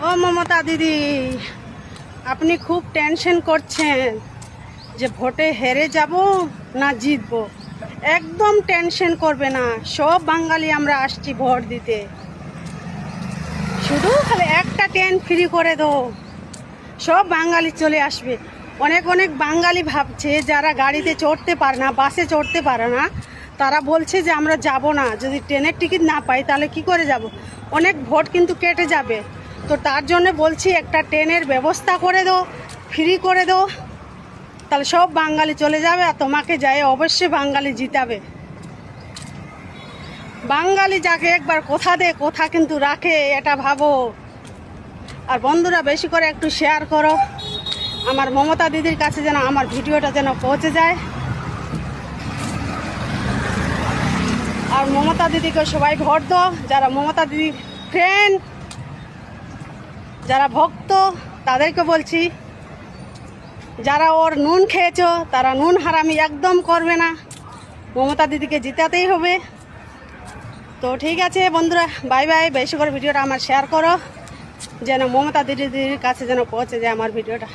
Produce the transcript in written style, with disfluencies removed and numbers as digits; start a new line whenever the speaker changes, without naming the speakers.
ও মমতা দিদি, আপনি খুব টেনশন করছেন যে ভোটে হেরে যাব না জিতবো। একদম টেনশন করবে না, সব বাঙালি আমরা আসছি ভোট দিতে। শুধু খালি একটা ট্রেন ফ্রি করে দাও, সব বাঙালি চলে আসবে। অনেক অনেক বাঙালি ভাবছে যারা গাড়িতে চড়তে পারে না, বাসে চড়তে পারে না, তারা বলছে যে আমরা যাব না, যদি ট্রেনের টিকিট না পাই তাহলে কি করে যাব। অনেক ভোট কিন্তু কেটে যাবে। তো তার জন্য বলছি একটা ট্রেনের ব্যবস্থা করে দাও, ফ্রি করে দাও, তাহলে সব বাঙালি চলে যাবে আর তোমাকে যায় অবশ্যই বাঙালি জিতাবে। বাঙালি যাকে একবার কথা দেয় কথা কিন্তু রাখে, এটা ভাবো। আর বন্ধুরা বেশি করে একটু শেয়ার করো, আমার মমতা দিদির কাছে যেন আমার ভিডিওটা যেন পৌঁছে যায়। আর মমতা দিদিকে সবাই ভোট দাও, যারা মমতা দিদির ফ্রেন্ড, যারা ভক্ত, তাদেরকে বলছি যারা ওর নুন খেয়েছো তারা নুন হারামি একদম করবে না, মমতা দিদিকে জিতাতেই হবে। তো ঠিক আছে বন্ধুরা, বাই বাই। বেশি করে ভিডিওটা আমার শেয়ার করো যেন মমতা দিদির কাছে যেন পৌঁছে যায় আমার ভিডিওটা।